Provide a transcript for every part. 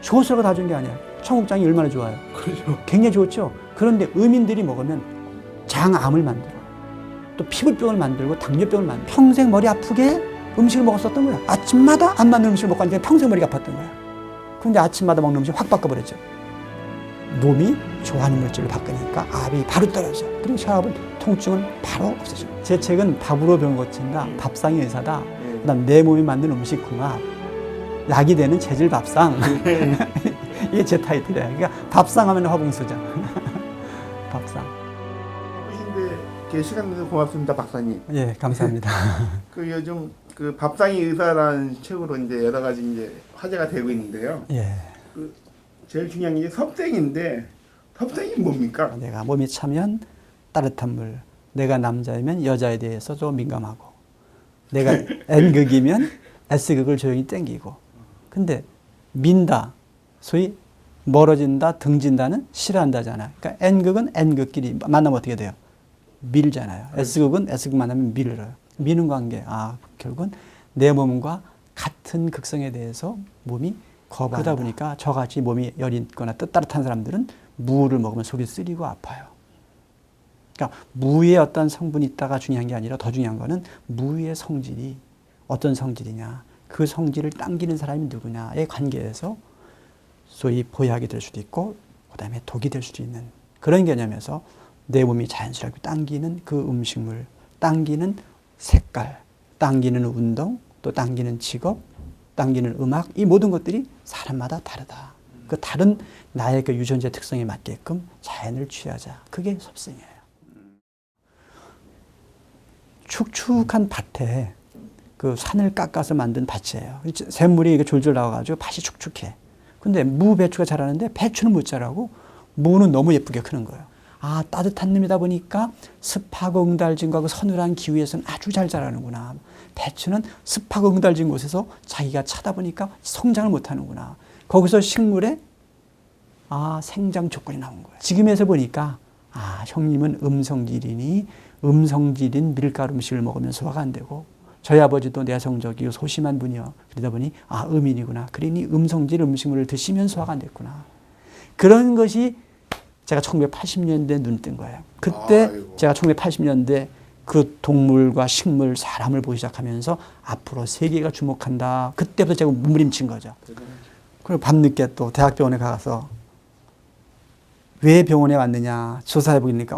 좋으라고 다 준 게 아니야. 청국장이 얼마나 좋아요. 그렇죠. 굉장히 좋죠. 그런데 의민들이 먹으면 장암을 만들어. 또 피부병을 만들고 당뇨병을 만들어. 평생 머리 아프게 음식을 먹었었던 거야. 아침마다 안 맞는 음식을 먹고 앉으면 평생 머리가 아팠던 거야. 그런데 아침마다 먹는 음식 확 바꿔버렸죠. 몸이 좋아하는 물질을 바꾸니까 압이 바로 떨어져. 그리고 혈압은 통증은 바로 없어져. 제 책은 밥으로 병 고친다. 밥상의 의사다. 그다음 내 몸이 만든 음식 궁합. 약이 되는 재질 밥상. 이게 제 타이틀이에요. 그러니까 밥상 하면 화봉수죠. 밥상. 바쁘신데 시간 내서 고맙습니다, 박사님. 예, 감사합니다. 그 요즘 그 밥상의 의사라는 책으로 이제 여러 가지 이제 화제가 되고 있는데요. 예. 그 제일 중요한 게 섭생인데 섭생이 뭡니까? 내가 몸이 차면 따뜻한 물. 내가 남자이면 여자에 대해서 좀 민감하고. 내가 N극이면 S극을 조용히 땡기고. 근데 민다, 소위 멀어진다, 등진다는 싫어한다잖아. 그러니까 N극은 N극끼리 만나면 어떻게 돼요? 밀잖아요. S극은 S극 만나면 밀어요. 미는 관계. 결국은 내 몸과 같은 극성에 대해서 몸이 거부하다. 그러다 보니까 저같이 몸이 열이 있거나 따뜻한 사람들은 무를 먹으면 속이 쓰리고 아파요. 그러니까 무의 어떤 성분이 있다가 중요한 게 아니라 더 중요한 거는 무의 성질이 어떤 성질이냐. 그 성질을 당기는 사람이 누구냐의 관계에서 소위 보약이 될 수도 있고 그다음에 독이 될 수도 있는 그런 개념에서 내 몸이 자연스럽게 당기는 그 음식물, 당기는 색깔, 당기는 운동, 또 당기는 직업, 당기는 음악 이 모든 것들이 사람마다 다르다. 그 다른 나의 그 유전자 특성에 맞게끔 자연을 취하자. 그게 섭생이에요. 축축한 밭에 그 산을 깎아서 만든 밭이에요. 샘물이 졸졸 나와가지고 밭이 축축해. 근데 무 배추가 자라는데 배추는 못 자라고 무는 너무 예쁘게 크는 거예요. 따뜻한 놈이다 보니까 습하고 응달진 거 그 서늘한 기후에서는 아주 잘 자라는구나. 배추는 습하고 응달진 곳에서 자기가 차다 보니까 성장을 못 하는구나. 거기서 식물에 생장 조건이 나온 거예요. 지금에서 보니까 형님은 음성질이니 음성질인 밀가루 음식을 먹으면 소화가 안 되고 저희 아버지도 내성적이고 소심한 분이요. 그러다 보니 음인이구나. 그러니 음성질 음식물을 드시면 소화가 안 됐구나. 그런 것이 제가 1980년대에 눈 뜬 거예요. 그때 제가 1980년대 그 동물과 식물, 사람을 보기 시작하면서 앞으로 세계가 주목한다. 그때부터 제가 몸부림친 거죠. 그리고 밤늦게 또 대학병원에 가서 왜 병원에 왔느냐 조사해 보니까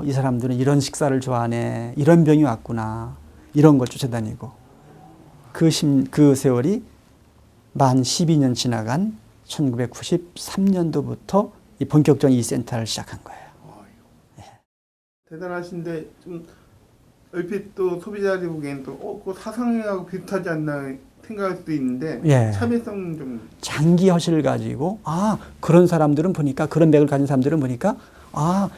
이 사람들은 이런 식사를 좋아하네. 이런 병이 왔구나. 이런 걸 쫓아다니고 그 세월이 만 12년 지나간 1993년도부터 이 본격적인 이 센터를 시작한 거예요. 예. 대단하신데 좀 얼핏 또 소비자들이 보기엔 또 그 사상하고 비슷하지 않나 생각할 수도 있는데 예. 차별성 좀 장기 허실을 가지고 그런 사람들은 보니까 그런 맥을 가진 사람들은 보니까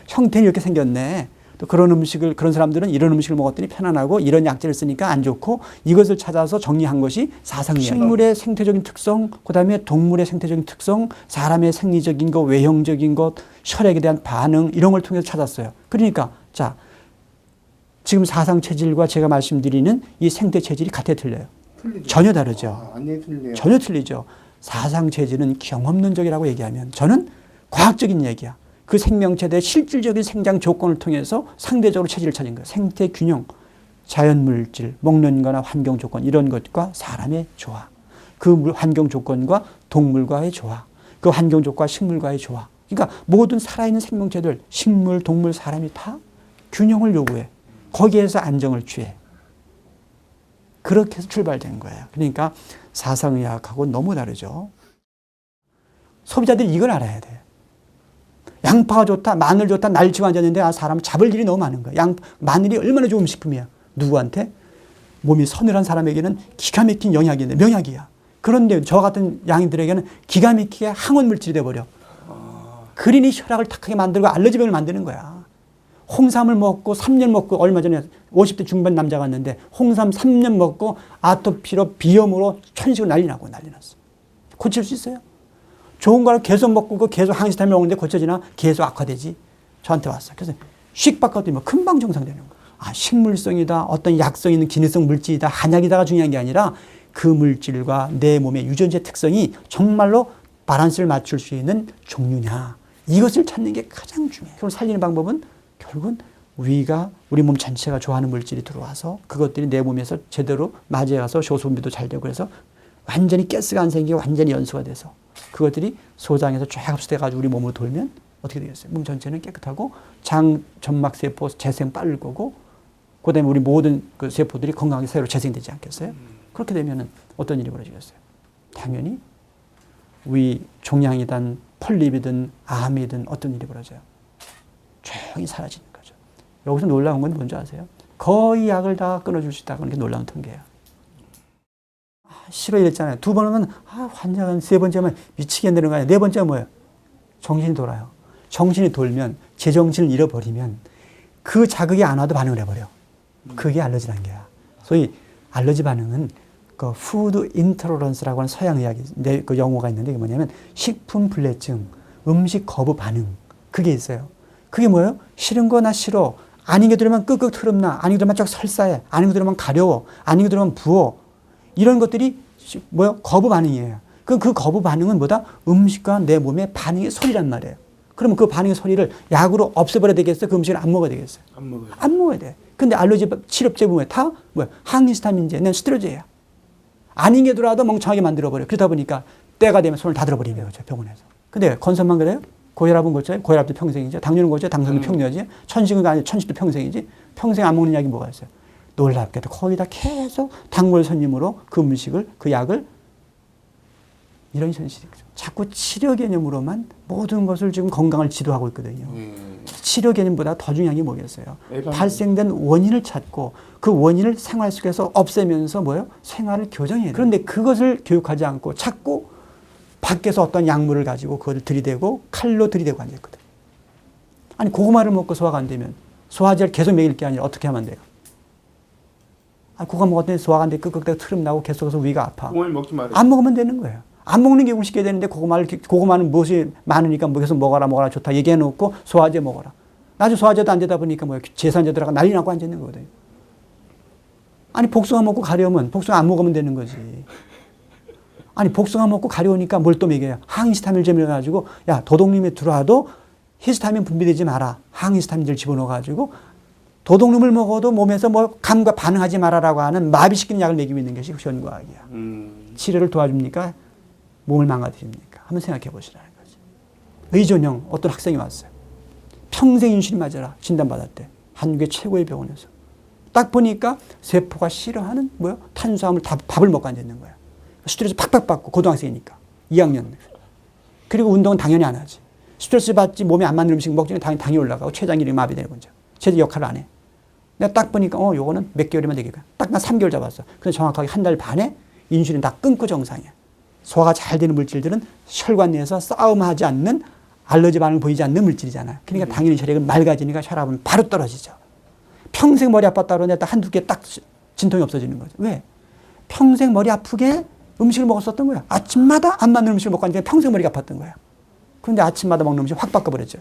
형태는 이렇게 생겼네. 또 그런 사람들은 이런 음식을 먹었더니 편안하고 이런 약재를 쓰니까 안 좋고 이것을 찾아서 정리한 것이 사상이에요. 식물의 생태적인 특성, 그다음에 동물의 생태적인 특성, 사람의 생리적인 것, 외형적인 것, 혈액에 대한 반응 이런 걸 통해서 찾았어요. 그러니까 지금 사상 체질과 제가 말씀드리는 이 생태 체질이 같아 틀려요. 틀리죠. 전혀 다르죠. 아니 틀려요. 전혀 틀리죠. 사상 체질은 경험론적이라고 얘기하면 저는 과학적인 얘기야. 그 생명체들의 실질적인 생장 조건을 통해서 상대적으로 체질을 찾은 거예요. 생태 균형, 자연물질, 먹는 거나 환경 조건 이런 것과 사람의 조화. 그 환경 조건과 동물과의 조화. 그 환경 조건과 식물과의 조화. 그러니까 모든 살아있는 생명체들, 식물, 동물, 사람이 다 균형을 요구해. 거기에서 안정을 취해. 그렇게 해서 출발된 거예요. 그러니까 사상의학하고 너무 다르죠. 소비자들이 이걸 알아야 돼요. 양파가 좋다, 마늘 좋다, 날치고 앉았는데 사람을 잡을 일이 너무 많은 거야. 마늘이 얼마나 좋은 식품이야. 누구한테? 몸이 서늘한 사람에게는 기가 막힌 영양인데 명약이야. 그런데 저 같은 양인들에게는 기가 막히게 항원 물질이 돼버려. 그러니 혈압을 탁하게 만들고 알러지병을 만드는 거야. 홍삼을 먹고 3년 먹고 얼마 전에 50대 중반 남자가 왔는데 홍삼 3년 먹고 아토피로 비염으로 천식으로 난리 났어. 고칠 수 있어요? 좋은 거를 계속 먹고 계속 항시타민 먹는데 고쳐지나? 계속 악화되지. 저한테 왔어. 그래서 씩 바꿨더니 금방 정상되는 거야. 식물성이다, 어떤 약성 있는 기능성 물질이다, 한약이다가 중요한 게 아니라 그 물질과 내 몸의 유전자 특성이 정말로 바란스를 맞출 수 있는 종류냐. 이것을 찾는 게 가장 중요해요. 그걸 살리는 방법은 결국은 위가 우리 몸 전체가 좋아하는 물질이 들어와서 그것들이 내 몸에서 제대로 맞이해서 효소분비도 잘 되고 그래서 완전히 가스가 안 생기고 완전히 연소가 돼서 그것들이 소장에서 쫙 흡수돼가지고 우리 몸으로 돌면 어떻게 되겠어요? 몸 전체는 깨끗하고 장, 점막 세포 재생 빠를 거고 그다음에 우리 모든 그 세포들이 건강하게 새로 재생되지 않겠어요? 그렇게 되면은 어떤 일이 벌어지겠어요? 당연히 위 종양이든 폴립이든 암이든 어떤 일이 벌어져요? 조용히 사라지는 거죠. 여기서 놀라운 건 뭔지 아세요? 거의 약을 다 끊어줄 수 있다는 게 놀라운 통계예요. 싫어 이랬잖아요. 두 번 하면 환자가 세 번째 하면 미치겠는 거 아니에요. 네 번째 뭐예요? 정신이 돌아요. 정신이 돌면 제정신을 잃어버리면 그 자극이 안 와도 반응을 해버려. 그게 알러지라는 거야. 소위 알러지 반응은 그 푸드 인토러런스라고 하는 서양의학이 그 용어가 있는데 이게 뭐냐면 식품 불내증, 음식 거부 반응 그게 있어요. 그게 뭐예요? 싫은 거 나 싫어. 아닌 게 들으면 끄끄 트름나. 아닌 게 들으면 쫙 설사해. 아닌 게 들으면 가려워. 아닌 게 들으면 부어. 이런 것들이 뭐예요? 거부 반응이에요. 그 거부 반응은 뭐다? 음식과 내 몸의 반응의 소리란 말이에요. 그러면 그 반응의 소리를 약으로 없애버려야 되겠어요? 그 음식을 안 먹어야 되겠어요? 안 먹어요. 안 먹어야 돼. 근데 알러지 치료제 보면 다 뭐야? 항히스타민제, 스테로이드야. 아닌 게 들어와도 멍청하게 만들어버려. 그러다 보니까 때가 되면 손을 다 들어버리는 거죠, 병원에서. 근데 건선만 그래요? 고혈압은 고쳐요? 고혈압도 평생이죠. 당뇨는 고쳐요? 당뇨도 평년이지. 천식은 아니 천식도 평생이지. 평생 안 먹는 약이 뭐가 있어요? 놀랍게도 거기다 계속 단골 손님으로 그 음식을, 그 약을 이런 현실이 자꾸 치료 개념으로만 모든 것을 지금 건강을 지도하고 있거든요. 치료 개념보다 더 중요한 게 뭐겠어요? 발생된 원인을 찾고 그 원인을 생활 속에서 없애면서 뭐예요? 생활을 교정해야 돼요. 그런데 그것을 교육하지 않고 자꾸 밖에서 어떤 약물을 가지고 그걸 들이대고 칼로 들이대고 앉아있거든요. 아니 고구마를 먹고 소화가 안 되면 소화제를 계속 먹일 게 아니라 어떻게 하면 돼요? 고구마 먹었더니 소화가 안 돼 끄끄대고 트름 나고 계속해서 위가 아파. 고구마를 먹지 말아요. 안 먹으면 되는 거예요. 안 먹는 게 음식이 되는데 고구마는 무엇이 많으니까 뭐 계속 먹어라 좋다 얘기해놓고 소화제 먹어라. 나중에 소화제도 안 되다 보니까 뭐 제산제 들어가 난리 나고 앉아있는 거거든요. 아니 복숭아 먹고 가려우면 복숭아 안 먹으면 되는 거지. 아니 복숭아 먹고 가려우니까 뭘 또 먹여요. 항히스타민제를 가지고 야 도둑님이 들어와도 히스타민 분비되지 마라. 항히스타민제를 집어넣어가지고 도둑놈을 먹어도 몸에서 뭐 감과 반응하지 말아라고 하는 마비시키는 약을 먹이고 있는 것이 현과학이야. 치료를 도와줍니까? 몸을 망가뜨립니까? 한번 생각해 보시라는 거죠. 의존형 어떤 학생이 왔어요. 평생 인슐린 맞아라 진단받았대. 한국의 최고의 병원에서. 딱 보니까 세포가 싫어하는 뭐요? 탄수화물 밥을 먹고 앉아있는 거야. 스트레스 팍팍 받고 고등학생이니까 2학년. 그리고 운동은 당연히 안 하지. 스트레스 받지 몸에 안 맞는 음식 먹지 당이 올라가고 췌장이 마비되는 거죠. 제 역할을 안 해. 내가 딱 보니까 요거는 몇 개월이면 되겠다. 딱 나 3개월 잡았어. 근데 정확하게 한 달 반에 인슐린 다 끊고 정상이야. 소화가 잘 되는 물질들은 혈관 내에서 싸움하지 않는 알러지 반응 보이지 않는 물질이잖아요. 그러니까 당연히 혈액은 맑아지니까 혈압은 바로 떨어지죠. 평생 머리 아팠다 그러는데 딱 한두 개 딱 진통이 없어지는 거죠. 왜? 평생 머리 아프게 음식을 먹었었던 거야. 아침마다 안 맞는 음식을 먹고 앉으니까 평생 머리가 아팠던 거야. 그런데 아침마다 먹는 음식 확 바꿔버렸죠.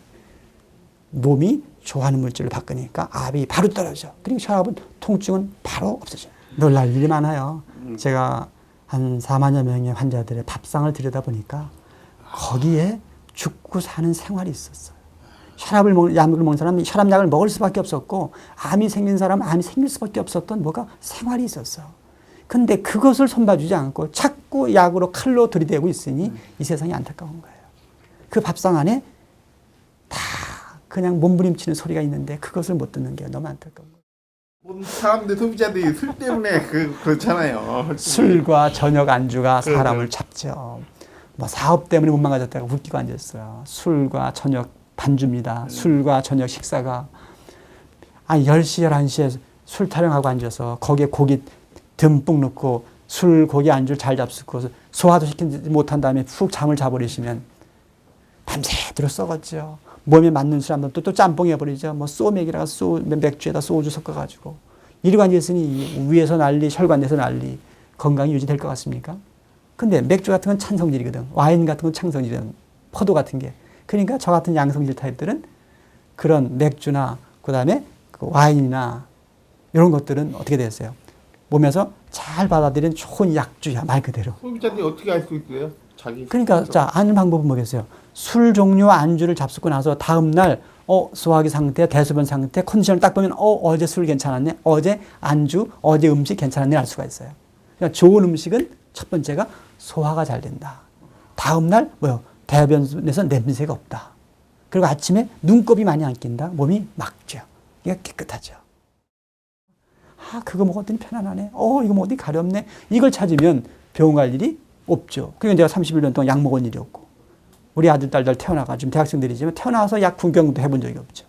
몸이 좋아하는 물질로 바꾸니까 압이 바로 떨어져. 그리고 혈압은 통증은 바로 없어져요. 놀랄 일이 많아요. 제가 한 4만여 명의 환자들의 밥상을 들여다보니까 거기에 죽고 사는 생활이 있었어요. 혈압을 약을 먹는 사람은 혈압약을 먹을 수밖에 없었고 암이 생긴 사람은 암이 생길 수밖에 없었던 뭐가 생활이 있었어. 근데 그것을 손봐주지 않고 자꾸 약으로 칼로 들이대고 있으니 이 세상이 안타까운 거예요. 그 밥상 안에 다 그냥 몸부림치는 소리가 있는데 그것을 못 듣는 게 너무 안타까운 거예요. 모든 사람들 소비자들이 술 때문에 그렇잖아요. 술과 저녁 안주가 사람을 잡죠. 뭐 사업 때문에 못 망가졌다가 웃기고 앉았어요. 술과 저녁 반주입니다. 술과 저녁 식사가 10시, 11시에 술 타령하고 앉아서 거기에 고기 듬뿍 넣고 술, 고기 안주를 잘 잡수고 소화도 시키지 못한 다음에 푹 잠을 자버리시면 밤새도록 썩었죠. 몸에 맞는 술 한번 또 짬뽕 해버리죠. 뭐 소맥이라가 맥주에다 소주 섞어가지고 이러고 앉아있으니 위에서 난리, 혈관 내에서 난리, 건강이 유지될 것 같습니까? 근데 맥주 같은 건 찬성질이거든. 와인 같은 건 찬성질이거든. 포도 같은 게. 그러니까 저 같은 양성질 타입들은 그런 맥주나 그다음에 그 와인이나 이런 것들은 어떻게 됐어요? 몸에서 잘 받아들이는 좋은 약주야, 말 그대로. 소비자들이 어떻게 알 수 있어요? 자기 그러니까 자, 하는 방법은 뭐겠어요? 술 종류와 안주를 잡수고 나서 다음 날 소화기 상태, 대소변 상태, 컨디션을 딱 보면 어제 술 괜찮았네, 어제 안주, 어제 음식 괜찮았네 알 수가 있어요. 그러니까 좋은 음식은 첫 번째가 소화가 잘 된다. 다음 날 뭐요? 대변에서 냄새가 없다. 그리고 아침에 눈곱이 많이 안 낀다. 몸이 맑죠. 이게 깨끗하죠. 아, 그거 먹었더니 편안하네. 이거 먹었더니 가렵네. 이걸 찾으면 병원 갈 일이 없죠. 그러니까 내가 31년 동안 약 먹은 일이 없고, 우리 아들, 딸들 태어나가 지금 대학생들이지만 태어나서 약 구경도 해본 적이 없죠.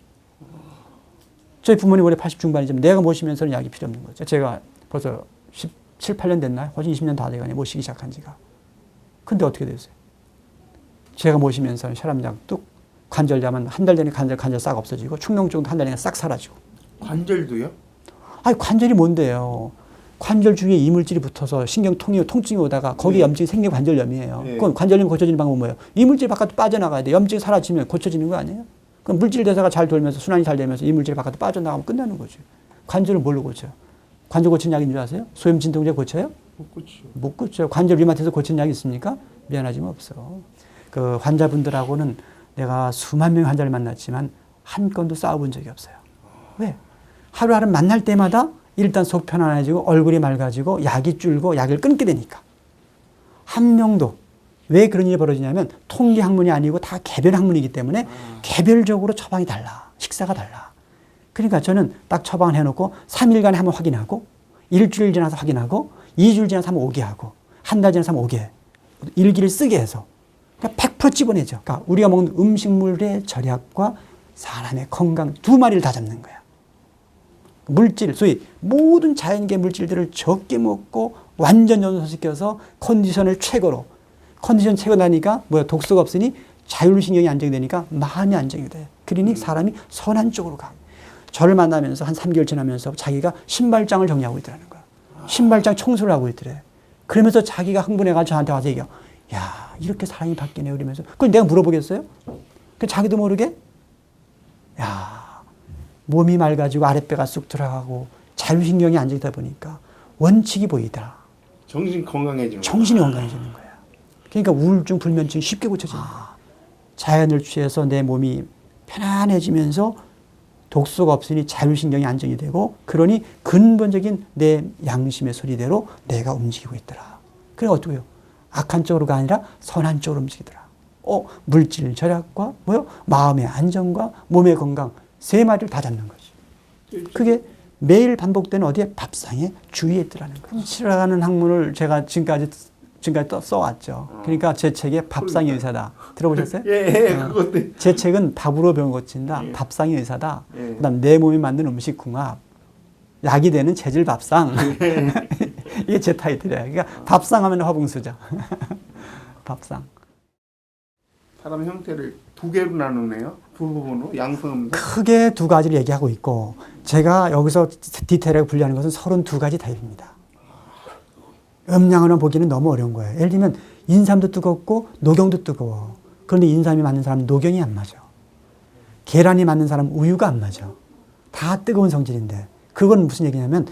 저희 부모님 올해 80 중반이지만 내가 모시면서는 약이 필요 없는 거죠. 제가 벌써 17, 8년 됐나요? 훨씬 20년 다 돼가네, 모시기 시작한 지가. 근데 어떻게 됐어요? 제가 모시면서는 혈압약 뚝, 관절염은 한 달 전에 관절 싹 없어지고, 축농증도 한 달 전에 싹 사라지고. 관절도요? 아니, 관절이 뭔데요? 관절 주위에 이물질이 붙어서 신경통이, 통증이 오다가 거기에 염증이 생기면 관절염이에요. 그럼 관절염이 고쳐지는 방법은 뭐예요? 이물질이 바깥으로 빠져나가야 돼. 염증이 사라지면 고쳐지는 거 아니에요? 그럼 물질 대사가 잘 돌면서 순환이 잘 되면서 이물질이 바깥으로 빠져나가면 끝나는 거죠. 관절을 뭘로 고쳐요? 관절 고치는 약인 줄 아세요? 소염 진통제 고쳐요? 못 고치죠. 못 고쳐요. 관절 리마트에서 고치는 약이 있습니까? 미안하지만 없어. 그 환자분들하고는 내가 수만 명의 환자를 만났지만 한 건도 싸워본 적이 없어요. 왜? 하루하루 만날 때마다 일단 속 편안해지고 얼굴이 맑아지고 약이 줄고 약을 끊게 되니까. 한 명도. 왜 그런 일이 벌어지냐면 통계 학문이 아니고 다 개별 학문이기 때문에 개별적으로 처방이 달라. 식사가 달라. 그러니까 저는 딱 처방을 해놓고 3일간에 한번 확인하고, 일주일 지나서 확인하고, 2주일 지나서 한번 오게 하고, 한 달 지나서 한번 오게 해. 일기를 쓰게 해서 그러니까 100% 집어내죠. 그러니까 우리가 먹는 음식물의 절약과 사람의 건강 두 마리를 다 잡는 거야. 물질, 소위 모든 자연계 물질들을 적게 먹고 완전 연소시켜서 컨디션을 최고로. 컨디션 최고 나니까 뭐야, 독소가 없으니 자율신경이 안정이 되니까 마음이 안정이 돼. 그러니 사람이 선한 쪽으로 가. 저를 만나면서 한 3개월 지나면서 자기가 신발장을 정리하고 있더라는 거야. 신발장 청소를 하고 있더래. 그러면서 자기가 흥분해가지고 저한테 와서 얘기해요. 야, 이렇게 사람이 바뀌네. 그러면서. 그걸 내가 물어보겠어요? 그 자기도 모르게? 야, 몸이 맑아지고 아랫배가 쑥 들어가고 자율신경이 안정되다 보니까 원칙이 보이더라. 정신 건강해지는 정신이 건강해지는 거야. 그러니까 우울증, 불면증이 쉽게 고쳐지는 거야. 자연을 취해서 내 몸이 편안해지면서 독소가 없으니 자율신경이 안정이 되고, 그러니 근본적인 내 양심의 소리대로 내가 움직이고 있더라. 그래 어떻게 해요? 악한 쪽으로가 아니라 선한 쪽으로 움직이더라. 물질 절약과 뭐요? 마음의 안정과 몸의 건강, 세 마리를 다 잡는 거지. 그게 매일 반복되는 어디에? 밥상에 주위에 있더라는 거예요. 치료라는 학문을 제가 지금까지 또 써왔죠. 그러니까 제 책에 밥상의 의사다. 들어보셨어요? 예, 그것도. 제 책은 밥으로 병 고친다. 예. 밥상의 의사다. 예. 그다음 내 몸이 만든 음식 궁합. 약이 되는 체질 밥상. 이게 제 타이틀이에요. 그러니까 밥상 하면 허붕수죠. 밥상. 사람 형태를 두 개로 나누네요. 두 부분으로 양성음성. 크게 두 가지를 얘기하고 있고, 제가 여기서 디테일하게 분류하는 것은 32가지 타입입니다. 음양으로 보기는 너무 어려운 거예요. 예를 들면 인삼도 뜨겁고 녹용도 뜨거워. 그런데 인삼이 맞는 사람은 녹용이 안 맞아. 계란이 맞는 사람은 우유가 안 맞아. 다 뜨거운 성질인데, 그건 무슨 얘기냐면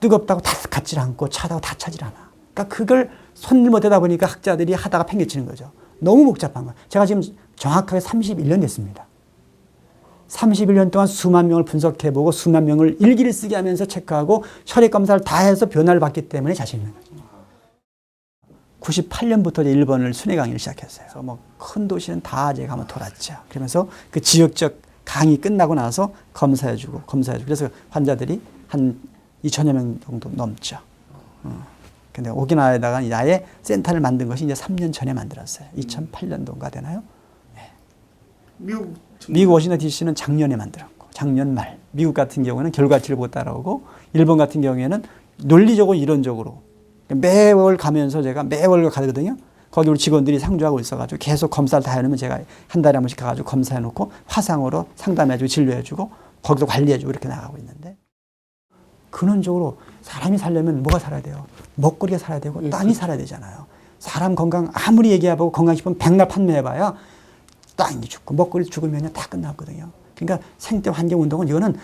뜨겁다고 다 같질 않고 차다고 다 차질 않아. 그러니까 그걸 손을 못 대다 보니까 학자들이 하다가 팽개치는 거죠. 너무 복잡한 거예요. 제가 지금 정확하게 31년 됐습니다. 31년 동안 수만 명을 분석해보고 수만 명을 일기를 쓰게 하면서 체크하고 혈액 검사를 다 해서 변화를 봤기 때문에 자신 있는 거죠. 98년부터 일본을 순회 강의를 시작했어요. 그래서 뭐 큰 도시는 다 제가 한번 돌았죠. 그러면서 그 지역적 강의 끝나고 나서 검사해주고. 그래서 환자들이 한 2천여 명 정도 넘죠. 근데 오키나와에다가 아예 센터를 만든 것이 이제 3년 전에 만들었어요. 2008년도인가 되나요? 네. 미국 워싱턴 DC는 작년에 만들었고, 작년 말. 미국 같은 경우는 결과치를 보고 따라오고, 일본 같은 경우에는 논리적으로 이론적으로 매월 가면서 제가 매월 가거든요. 거기 우리 직원들이 상주하고 있어가지고 계속 검사를 다 해놓으면 제가 한 달에 한 번씩 가가지고 검사해놓고 화상으로 상담해주고 진료해주고 거기서 관리해주고 이렇게 나가고 있는데, 근원적으로 사람이 살려면 뭐가 살아야 돼요? 먹거리가 살아야 되고 땅이 살아야 되잖아요. 사람 건강 아무리 얘기해보고 건강식품 백날 판매해봐야 땅이 죽고 먹거리 죽으면 다 끝났거든요. 그러니까 생태 환경 운동은 이거는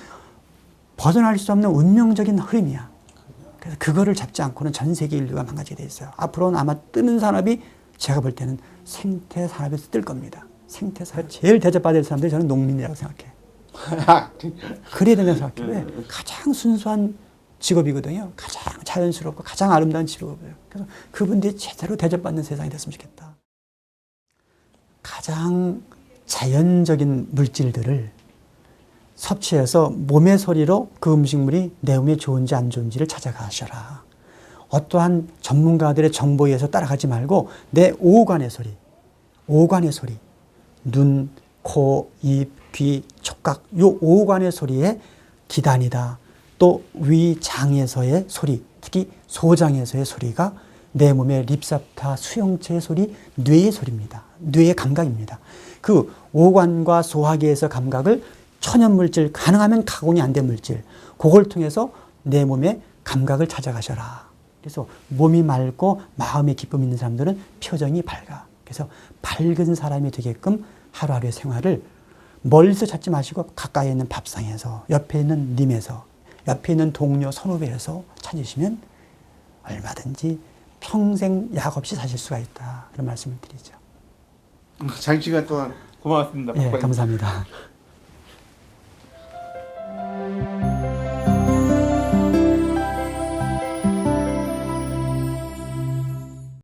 벗어날 수 없는 운명적인 흐름이야. 그래서 그거를 잡지 않고는 전 세계 인류가 망가지게 돼 있어요. 앞으로는 아마 뜨는 산업이 제가 볼 때는 생태 산업에서 뜰 겁니다. 생태 산업 제일 대접받을 사람들이 저는 농민이라고 생각해. 그래야 된다고 생각해요. 왜? 가장 순수한 직업이거든요. 가장 자연스럽고 가장 아름다운 직업이에요. 그래서 그분들이 제대로 대접받는 세상이 됐으면 좋겠다. 가장 자연적인 물질들을 섭취해서 몸의 소리로 그 음식물이 내 몸에 좋은지 안 좋은지를 찾아가셔라. 어떠한 전문가들의 정보에 의해서 따라가지 말고 내 오감의 소리, 오감의 소리, 눈, 코, 입, 귀, 촉각, 요 오감의 소리에 기단이다. 또 위, 장에서의 소리, 특히 소장에서의 소리가 내 몸의 립사타, 수용체의 소리, 뇌의 소리입니다. 뇌의 감각입니다. 그 오관과 소화기에서 감각을 천연물질, 가능하면 가공이 안 된 물질, 그걸 통해서 내 몸의 감각을 찾아가셔라. 그래서 몸이 맑고 마음의 기쁨이 있는 사람들은 표정이 밝아. 그래서 밝은 사람이 되게끔 하루하루의 생활을 멀리서 찾지 마시고 가까이 있는 밥상에서, 옆에 있는 님에서, 옆에 있는 동료, 선후배에서 찾으시면 얼마든지 평생 약 없이 사실 수가 있다. 그런 말씀을 드리죠. 장시간 동안 고맙습니다. 예, 감사합니다.